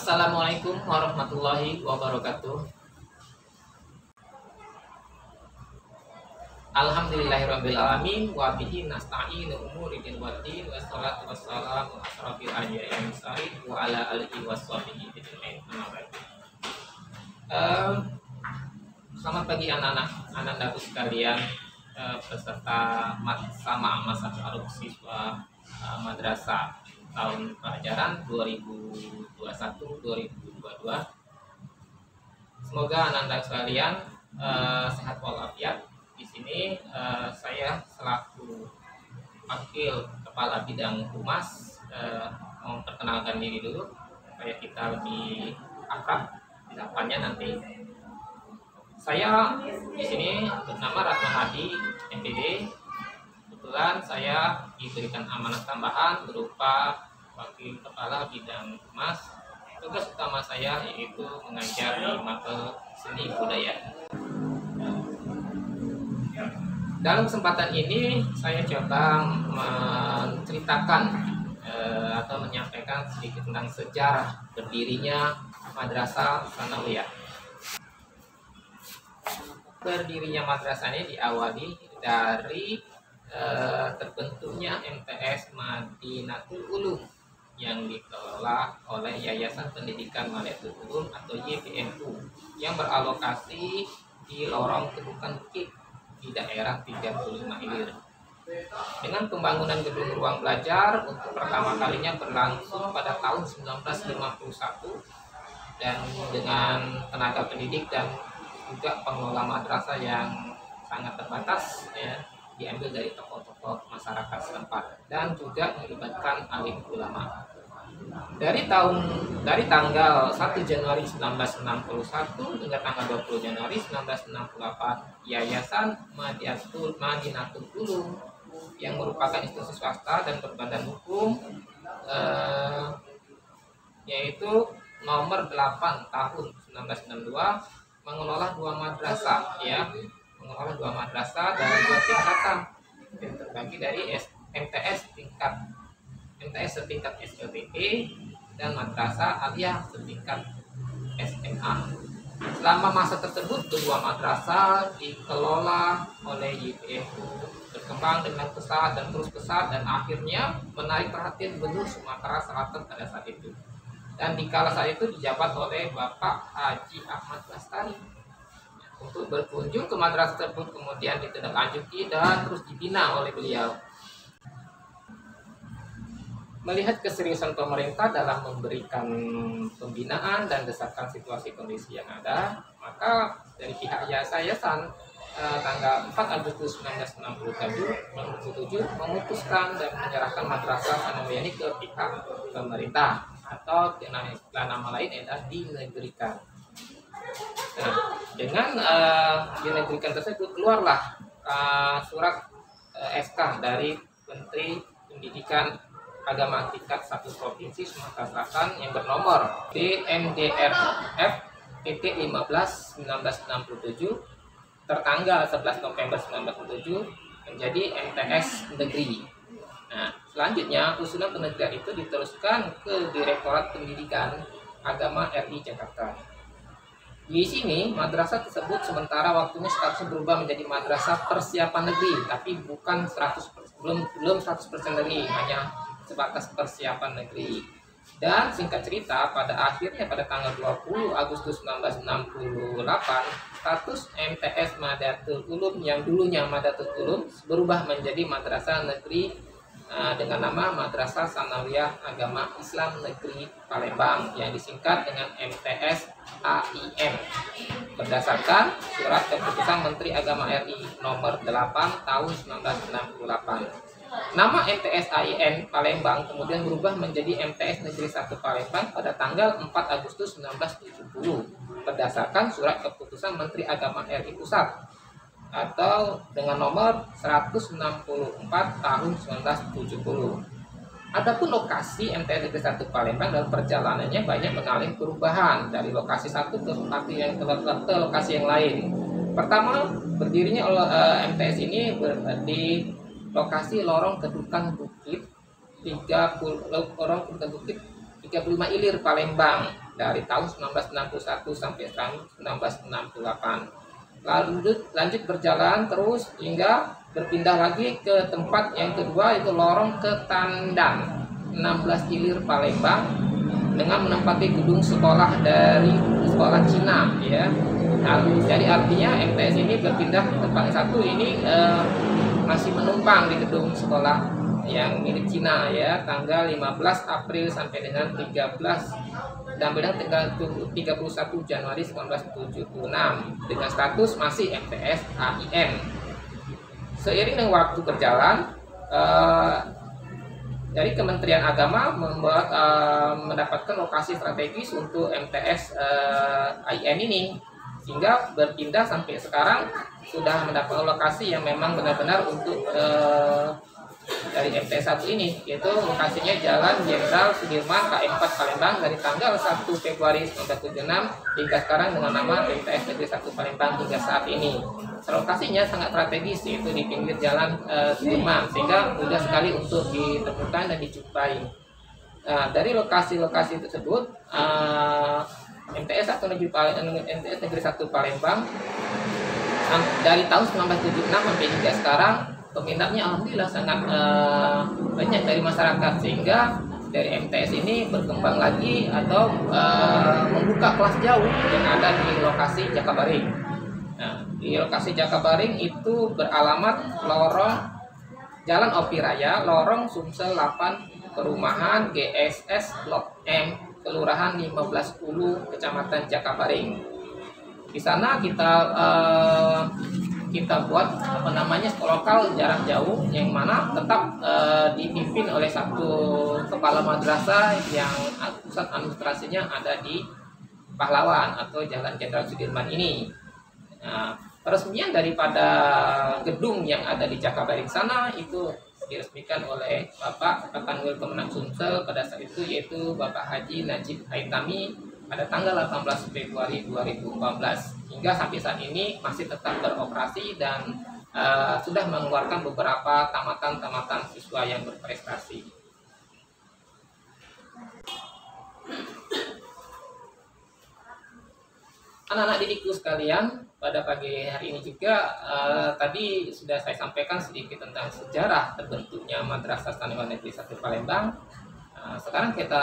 Assalamualaikum warahmatullahi wabarakatuh. Alhamdulillahirrabbilalamin. Wa bihi nasta'inu umuri din waddin. Wassalatu wassalamu asrafil anbiya'i wal mursalin wa ala alihi washabihi ajmain. Selamat pagi anak-anak daku sekalian, peserta sama masa taruh siswa madrasah tahun pelajaran 2021-2022. Semoga anak-anak sekalian sehat walafiat. Di sini saya selaku wakil kepala bidang humas memperkenalkan diri dulu supaya kita lebih akrab di depannya nanti. Saya di sini bernama Ratna Hadi, MPD. Kebetulan saya diberikan amanah tambahan berupa wakil kepala bidang humas. Tugas utama saya yaitu mengajar di mata seni budaya. Dalam kesempatan ini saya coba menceritakan atau menyampaikan sedikit tentang sejarah berdirinya Madrasah Tsanawiyah. Berdirinya madrasah ini diawali dari terbentuknya MTS Madinatul Ulum yang dikelola oleh Yayasan Pendidikan Madinatul Ulum atau YPMU yang beralokasi di lorong Kedukan Bukit di daerah 35 Ilir. Dengan pembangunan gedung ruang belajar untuk pertama kalinya berlangsung pada tahun 1951 dan dengan tenaga pendidik dan juga pengelola madrasah yang sangat terbatas ya, diambil dari tokoh-tokoh masyarakat setempat dan juga melibatkan alim ulama. Dari tanggal 1 Januari 1961 hingga tanggal 20 Januari 1968, Yayasan Madinatul Ulum yang merupakan institusi swasta dan berbadan hukum yaitu nomor 8 tahun 1962 mengelola dua madrasah dari dua tingkatan yang terbagi dari MTS setingkat SLBE dan Madrasah Aliyah setingkat SMA. Selama masa tersebut kedua madrasah dikelola oleh YPMU berkembang dengan pesat dan terus pesat dan akhirnya menarik perhatian Gubernur Sumatera Selatan pada saat itu. Dan di kala saat itu dijabat oleh Bapak Haji Ahmad Lastari. Untuk berkunjung ke madrasah tersebut kemudian ditindaklanjuti dan terus dibina oleh beliau. Melihat keseriusan pemerintah dalam memberikan pembinaan dan desakan situasi kondisi yang ada, maka dari pihak yayasan tanggal 4 Agustus 1967 memutuskan dan menyerahkan Madrasah Tsanawiyah ini ke pihak pemerintah atau dengan nama lain adalah dinegerikan. Nah, dengan dinegerikan tersebut keluarlah surat SK dari Menteri Pendidikan Agama tingkat 1 Provinsi Sumatera Selatan yang bernomor DMDRF PT 15/1967 tertanggal 11 November 1967 menjadi MTS Negeri. Nah, selanjutnya usulan penegerian itu diteruskan ke Direktorat Pendidikan Agama RI Jakarta. Di sini madrasah tersebut sementara waktunya statusnya berubah menjadi madrasah persiapan negeri, tapi bukan 100% belum 100% negeri, hanya sebatas persiapan negeri. Dan singkat cerita pada akhirnya pada tanggal 20 Agustus 1968 status MTS Madinatul Ulum yang dulunya Madinatul Ulum berubah menjadi madrasah negeri dengan nama Madrasah Tsanawiyah Agama Islam Negeri Palembang yang disingkat dengan MTS AIN berdasarkan surat keputusan Menteri Agama RI nomor 8 tahun 1968. Nama MTS AIN Palembang kemudian berubah menjadi MTS Negeri 1 Palembang pada tanggal 4 Agustus 1970 berdasarkan surat keputusan Menteri Agama RI Pusat atau dengan nomor 164 tahun 1970. Adapun lokasi MTS Negeri 1 Palembang dalam perjalanannya banyak mengalami perubahan dari lokasi satu ke lokasi yang lain. Pertama, berdirinya MTS ini di lokasi lorong Kedukan Bukit 35 Ilir Palembang dari tahun 1961 sampai tahun 1968. Lanjut berjalan terus hingga berpindah lagi ke tempat yang kedua, yaitu lorong Ketandan 16 Ilir Palembang, dengan menempati gedung sekolah dari sekolah Cina ya. Nah, jadi artinya MTS ini berpindah ke tempat yang satu ini masih menumpang di gedung sekolah yang milik Cina ya, tanggal 15 April sampai dengan 31 Januari 1976 dengan status masih MTS AIN. Seiring dengan waktu berjalan, dari Kementerian Agama mendapatkan lokasi strategis untuk MTS AIN ini, sehingga berpindah sampai sekarang sudah mendapat lokasi yang memang benar-benar untuk dari MTS 1 ini, yaitu lokasinya Jalan Jenderal Sudirman KM 4 Palembang dari tanggal 1 Februari 1976 hingga sekarang dengan nama MTS Negeri 1 Palembang hingga saat ini. Lokasinya sangat strategis, yaitu di pinggir Jalan Sudirman, sehingga mudah sekali untuk ditemukan dan dijumpai. Dari lokasi-lokasi tersebut, MTS Negeri 1 Palembang dari tahun 1976 sampai hingga sekarang peminatnya alhamdulillah sangat banyak dari masyarakat, sehingga dari MTS ini berkembang lagi atau membuka kelas jauh yang ada di lokasi Jakabaring. Nah, di lokasi Jakabaring itu beralamat lorong Jalan Opi Raya, lorong Sumsel 8, perumahan GSS Blok M, Kelurahan 1510, Kecamatan Jakabaring. Di sana kita buat sekolah lokal jarak jauh, yang mana tetap dipimpin oleh satu kepala madrasah yang pusat administrasinya ada di Pahlawan atau Jalan Jenderal Sudirman ini. Nah, peresmian daripada gedung yang ada di Jakabaring sana itu diresmikan oleh Bapak Kanwil Kemenang Sumsel pada saat itu, yaitu Bapak Haji Najib Haitami pada tanggal 18 Februari 2014. Hingga sampai saat ini masih tetap beroperasi dan sudah mengeluarkan beberapa tamatan siswa yang berprestasi. Anak-anak didikku sekalian, pada pagi hari ini juga tadi sudah saya sampaikan sedikit tentang sejarah terbentuknya Madrasah Sanawiyah Negeri 1 Palembang. Sekarang kita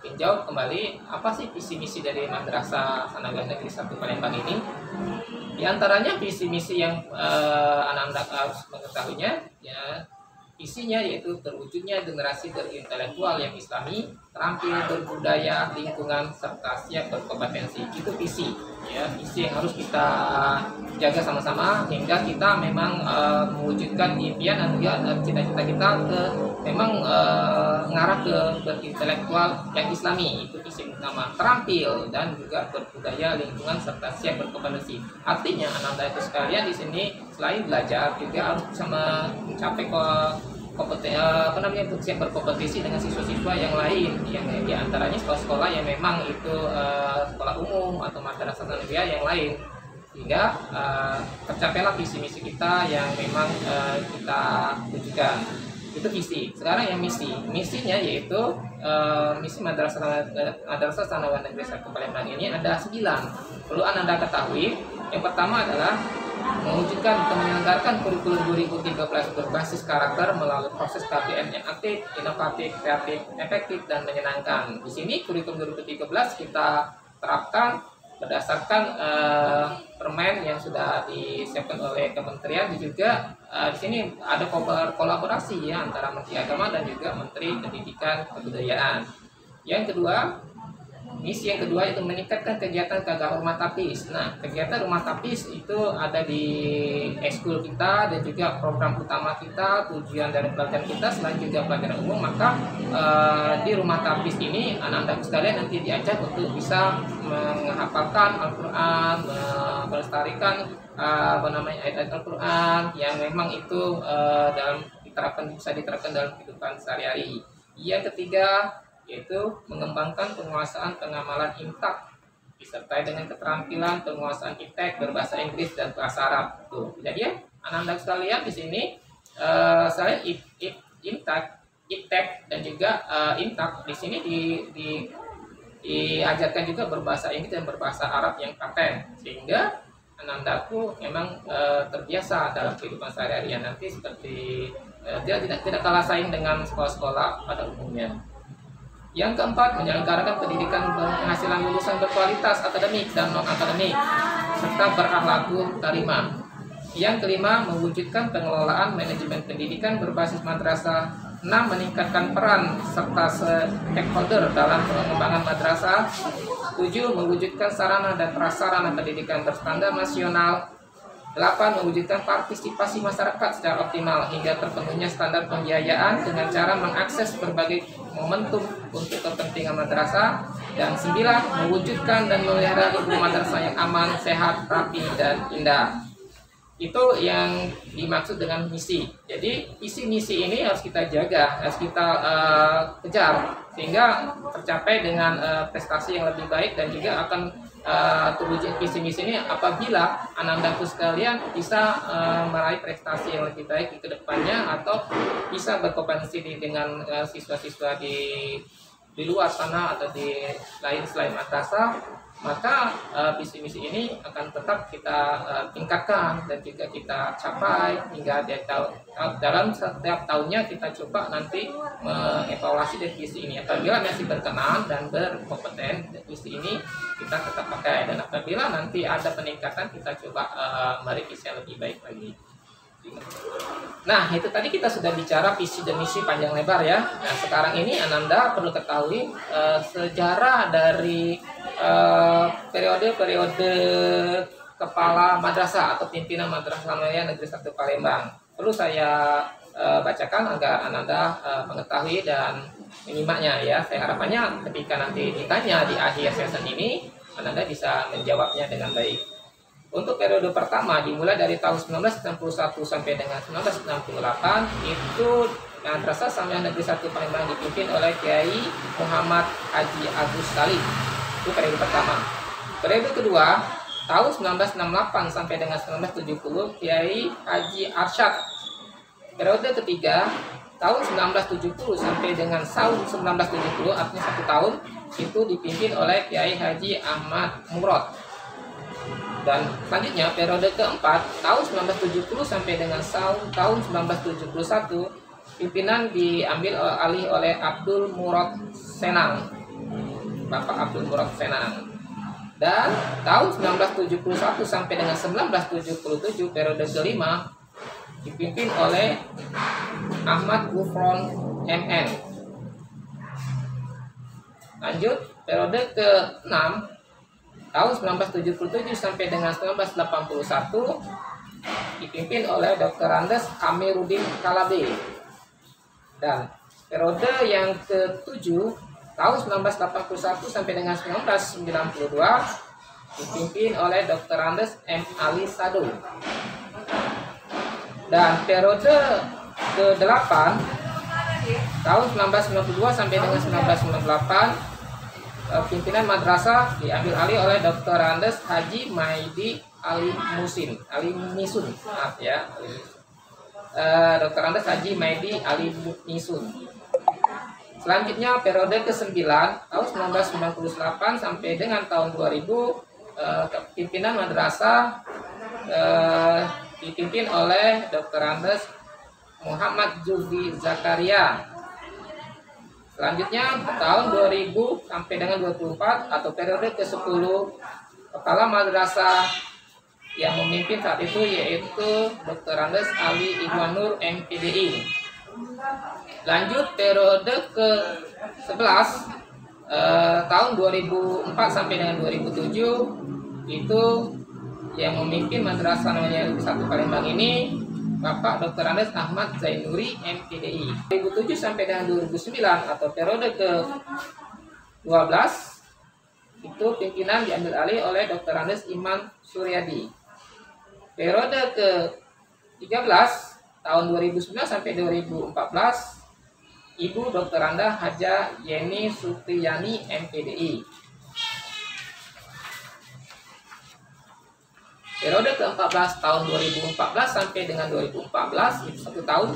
tinjau kembali apa sih visi misi dari Madrasah Sanawiyah Negeri 1 Palembang ini. Di antaranya visi misi yang anak-anak harus mengetahuinya ya, isinya yaitu terwujudnya generasi berintelektual yang islami, terampil berbudaya, lingkungan, serta siap berkompetensi. Itu visi ya, visi yang harus kita jaga sama-sama hingga kita memang mewujudkan impian dan juga cita-cita kita ke memang mengarah ke berintelektual yang islami. Itu visi utama, terampil dan juga berbudaya, lingkungan, serta siap berkompetensi. Artinya anak-anak itu sekalian di sini selain belajar juga harus bisa mencapai siap berkompetisi dengan siswa-siswa yang lain, yang diantaranya sekolah-sekolah yang memang itu sekolah umum atau madrasah sanawiyah yang lain, sehingga tercapailah visi misi kita yang memang kita tujukan. Itu visi. Sekarang yang misinya yaitu misi Madrasah Sanawiyah Negeri 1 Palembang ini ada 9. Perlu Anda ketahui, yang pertama adalah mewujudkan atau menyelenggarakan kurikulum 2013 berbasis karakter melalui proses KBM yang aktif, inovatif, kreatif, efektif, dan menyenangkan. Di sini kurikulum 2013 kita terapkan berdasarkan permen yang sudah disiapkan oleh kementerian, dan juga di sini ada kolaborasi ya antara Menteri Agama dan juga Menteri Pendidikan Kebudayaan. Yang kedua, misi yang kedua itu meningkatkan kegiatan keagamaan rumah tapis. Nah, kegiatan rumah tapis itu ada di ekskul kita dan juga program utama kita. Tujuan dari pelajaran kita selain juga pelajaran umum, maka di rumah tapis ini anak-anak sekalian nanti diajak untuk bisa menghafalkan Al-Quran, melestarikan ayat-ayat Al-Quran yang memang itu bisa diterapkan dalam kehidupan sehari-hari. Yang ketiga yaitu mengembangkan penguasaan pengamalan imtak disertai dengan keterampilan penguasaan iptek berbahasa Inggris dan bahasa Arab. Tuh. Jadi ya, anak-anak sekalian di sini saya iptek dan juga imtak di sini diajarkan juga berbahasa Inggris dan berbahasa Arab yang paten, sehingga Anandaku memang terbiasa dalam kehidupan sehari-hari nanti seperti dia tidak kalah saing dengan sekolah-sekolah pada umumnya. Yang keempat, menyelenggarakan pendidikan penghasilan lulusan berkualitas akademik dan non-akademik serta berakhlakul karimah. Yang kelima, mewujudkan pengelolaan manajemen pendidikan berbasis madrasah. 6. Meningkatkan peran serta stakeholder dalam pengembangan madrasah. 7. Mewujudkan sarana dan prasarana pendidikan berstandar nasional. 8. Mewujudkan partisipasi masyarakat secara optimal hingga terpenuhnya standar pembiayaan dengan cara mengakses berbagai momentum untuk kepentingan madrasah. Dan 9. Mewujudkan dan memelihara lingkungan madrasah yang aman, sehat, rapi, dan indah. Itu yang dimaksud dengan misi. Jadi visi misi ini harus kita jaga, harus kita kejar sehingga tercapai dengan prestasi yang lebih baik, dan juga akan terwujud visi misi ini apabila Anandaku sekalian bisa meraih prestasi yang lebih baik di kedepannya, atau bisa berkompetisi dengan siswa-siswa di luar sana atau di lain selain madrasah. Maka visi misi ini akan tetap kita tingkatkan dan juga kita capai hingga dalam setiap tahunnya kita coba nanti mengevaluasi dari visi ini. Apabila masih berkenan dan berkompeten, visi ini kita tetap pakai, dan apabila nanti ada peningkatan kita coba merevisi yang lebih baik lagi. Nah, itu tadi kita sudah bicara visi dan misi panjang lebar ya. Nah, sekarang ini Ananda perlu ketahui sejarah dari periode-periode kepala madrasah atau pimpinan Madrasah Sanawiyah Negeri 1 Palembang. Perlu saya bacakan agar Ananda mengetahui dan menyimaknya ya. Saya harapannya ketika nanti ditanya di akhir sesi ini, Ananda bisa menjawabnya dengan baik. Untuk periode pertama dimulai dari tahun 1961 sampai dengan 1968, itu Madrasah Sanawiyah Negeri 1 Palembang dipimpin oleh Kiai Muhammad Haji Agus Salim. Itu periode pertama. Periode kedua tahun 1968 sampai dengan 1970, Kiai Haji Arsyad. Periode ketiga tahun 1970 sampai dengan tahun 1970, artinya 1 tahun, itu dipimpin oleh Kiai Haji Ahmad Murad. Dan selanjutnya periode keempat tahun 1970 sampai dengan tahun 1971, pimpinan diambil alih oleh Abdul Murad Senang, Bapak Abdul Murad Senang. Dan tahun 1971 sampai dengan 1977, periode kelima dipimpin oleh Ahmad Gufron MN. Lanjut, periode ke-6 tahun 1977 sampai dengan 1981 dipimpin oleh Dr. Andes Amiruddin Kalabe. Dan periode yang ke-7 tahun 1981 sampai dengan 1992 dipimpin oleh Dr. Andes M. Ali Sado. Dan periode ke-8 tahun 1992 sampai dengan 1998, pimpinan madrasah diambil alih oleh Dr. Andes Haji Maidi Ali Misun, maaf ya, Dr. Andes Haji Maidi Ali Misun. Selanjutnya periode ke-9 tahun 1998 sampai dengan tahun 2000, pimpinan madrasah dipimpin oleh Dr. Andes Muhammad Zulfi Zakaria. Selanjutnya tahun 2000 sampai dengan 24 atau periode ke-10, kepala madrasah yang memimpin saat itu yaitu Dr. Andes Ali Ikhwanur MPDI. Lanjut periode ke-11 tahun 2004 sampai dengan 2007, itu yang memimpin Madrasah Sanawiyah Negeri 1 Palembang ini Bapak Dr. Andes Ahmad Zainuri MPDI. 2007 sampai dengan 2009 atau periode ke-12, itu pimpinan diambil alih oleh Dr. Andes Iman Suryadi. Periode ke-13 tahun 2009 sampai 2014, Ibu Dr. Anda Haja Yeni Supriyani MPDI. Periode ke-14 tahun 2014 sampai dengan 2014, itu 1 tahun,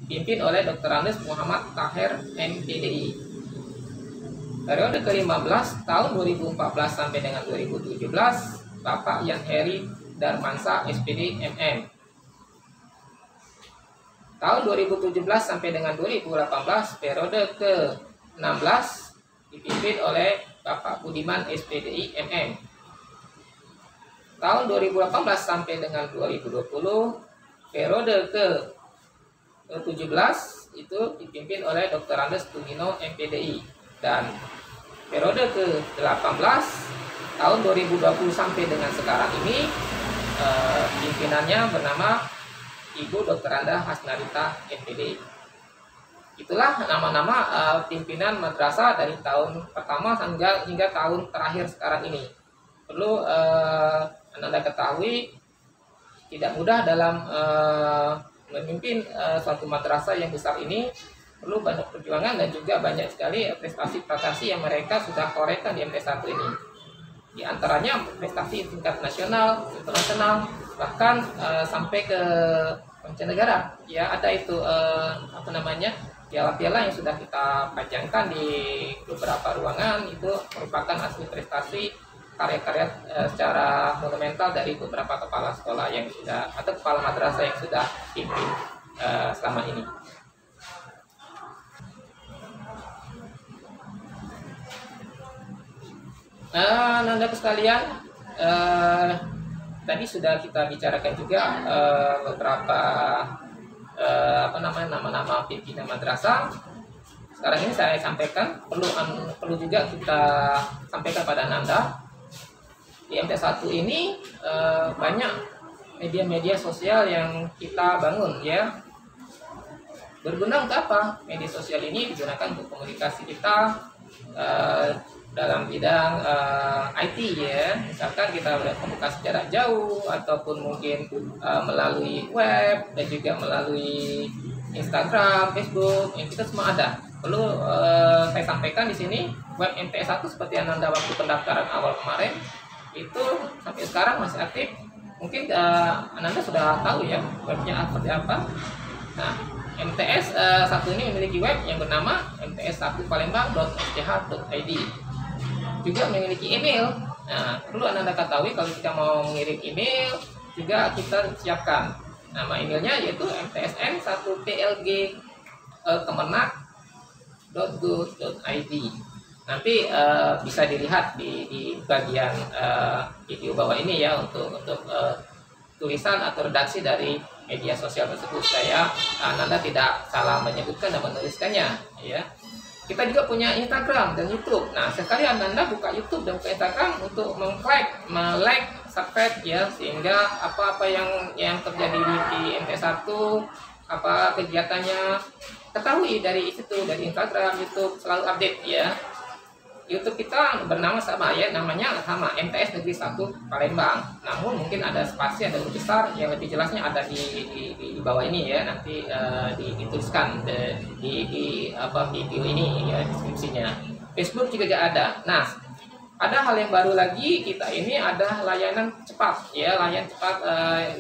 dipimpin oleh Dr. Andes Muhammad Taher MPDI. Periode ke-15 tahun 2014 sampai dengan 2017, Bapak Yan Heri Darmansa SPD MM. Tahun 2017 sampai dengan 2018, periode ke-16 dipimpin oleh Bapak Budiman SPDI MM. Tahun 2018 sampai dengan 2020, periode ke-17 itu dipimpin oleh Dr. Andes Tugino MPDI. Dan periode ke-18 tahun 2020 sampai dengan sekarang ini, pimpinannya bernama Ibu Dr. Anda Hasnarita MPDI. Itulah nama-nama pimpinan madrasah dari tahun pertama hingga tahun terakhir sekarang ini. Perlu Anda ketahui, tidak mudah dalam memimpin suatu madrasah yang besar ini. Perlu banyak perjuangan dan juga banyak sekali prestasi-prestasi yang mereka sudah torehkan di MT1 ini. Di antaranya prestasi tingkat nasional, internasional, bahkan sampai ke mancanegara. Ya, ada itu piala-piala yang sudah kita pajangkan di beberapa ruangan. Itu merupakan hasil prestasi karya-karya secara monumental dari beberapa kepala sekolah yang sudah, atau kepala madrasah yang sudah pimpin selama ini. Nanda sekalian, tadi sudah kita bicarakan juga beberapa nama-nama pimpinan madrasah. Sekarang ini saya sampaikan, perlu juga kita sampaikan pada Nanda. Di MT1 ini banyak media-media sosial yang kita bangun, ya. Berguna untuk apa? Media sosial ini digunakan untuk komunikasi kita dalam bidang IT, ya. Misalkan kita berkomunikasi jarak jauh, ataupun mungkin melalui web, dan juga melalui Instagram, Facebook, yang kita semua ada. Perlu saya sampaikan di sini, web MTS1 seperti yang Anda waktu pendaftaran awal kemarin itu sampai sekarang masih aktif. Mungkin Anda sudah tahu ya webnya seperti apa. Nah, MTS 1 ini memiliki web yang bernama mts1palembang.sch.id. Juga memiliki email. Nah, perlu Anda ketahui kalau kita mau mengirim email juga kita siapkan. Nama emailnya yaitu mtsn1plg@kemenak.go.id. Nanti bisa dilihat di bagian video bawah ini ya untuk tulisan atau redaksi dari media sosial tersebut. Saya Anda tidak salah menyebutkan dan menuliskannya, ya. Kita juga punya Instagram dan YouTube. Nah, sekalian Anda buka YouTube dan buka Instagram untuk like, subscribe, ya, sehingga apa-apa yang terjadi di MT1, apa kegiatannya, ketahui dari situ, dari Instagram, YouTube, selalu update, ya. YouTube kita bernama sama, ya, namanya sama, MTS Negeri 1 Palembang. Namun mungkin ada spasi, ada huruf besar, yang lebih jelasnya ada di bawah ini, ya. Nanti dituliskan di video ini, ya, deskripsinya. Facebook juga ada. Nah, ada hal yang baru lagi, kita ini ada layanan cepat, ya, layanan cepat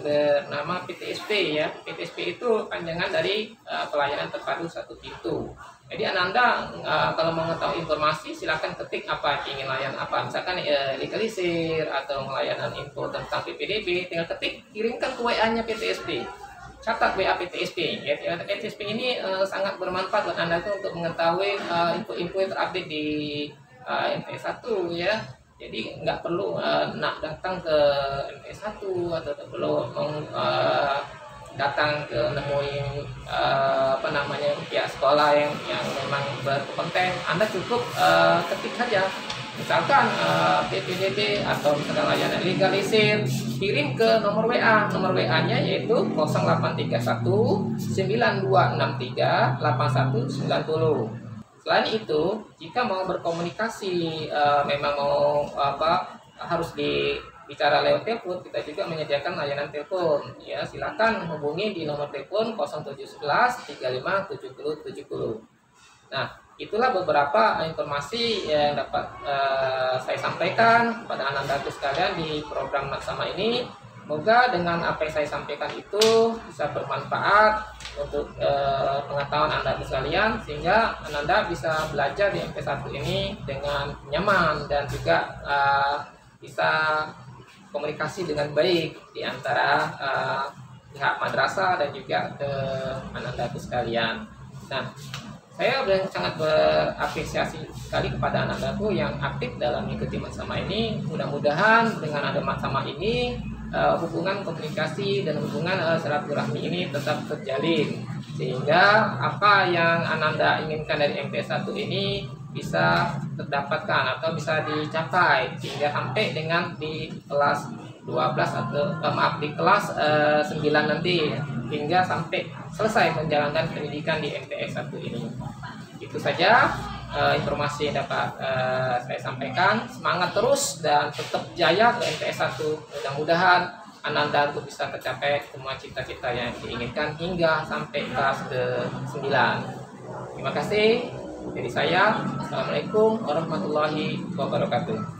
bernama PTSP, ya. PTSP itu panjangan dari pelayanan terpadu satu pintu. Jadi Anda kalau mau mengetahui informasi, silakan ketik apa ingin layan apa, misalkan legalisir atau layanan info tentang PPDB, tinggal ketik, kirimkan ke WA-nya PTSP. Catat WA PTSP. Ya, PTSP ini sangat bermanfaat buat Anda tuh untuk mengetahui info-info yang terupdate di MT1, ya. Jadi nggak perlu nak datang ke MT1 atau perlu datang ke nemuin pihak sekolah yang memang berkompeten. Anda cukup ketik saja, misalkan PPDB atau misalkan layanan legalisir, kirim ke nomor WA. Nomor WA-nya yaitu 0831 9263 8190. Selain itu, jika mau berkomunikasi, memang mau harus bicara lewat telepon, kita juga menyediakan layanan telepon, ya. Silakan hubungi di nomor telepon 0711 35 70 70. Nah, itulah beberapa informasi yang dapat saya sampaikan kepada anak-anakku sekalian di program Maksama ini. Semoga dengan apa yang saya sampaikan itu bisa bermanfaat untuk pengetahuan Anda sekalian, sehingga Anda bisa belajar di MP1 ini dengan nyaman dan juga bisa komunikasi dengan baik di antara pihak madrasah dan juga ke Anda sekalian. Nah, saya sangat berapresiasi sekali kepada anak-anakku yang aktif dalam mengikuti maksama ini. Mudah-mudahan dengan ada maksama ini hubungan komunikasi dan hubungan silaturahmi ini tetap terjalin, sehingga apa yang Ananda inginkan dari MP1 ini bisa terdapatkan atau bisa dicapai, sehingga sampai dengan di kelas 12 atau di kelas 9 nanti, hingga sampai selesai menjalankan pendidikan di MTS 1 ini. Itu saja informasi yang dapat saya sampaikan. Semangat terus dan tetap jaya ke MTS 1. Mudah-mudahan Ananda untuk bisa tercapai semua cita-cita yang diinginkan hingga sampai kelas ke-9. Terima kasih. Dari saya, Assalamualaikum warahmatullahi wabarakatuh.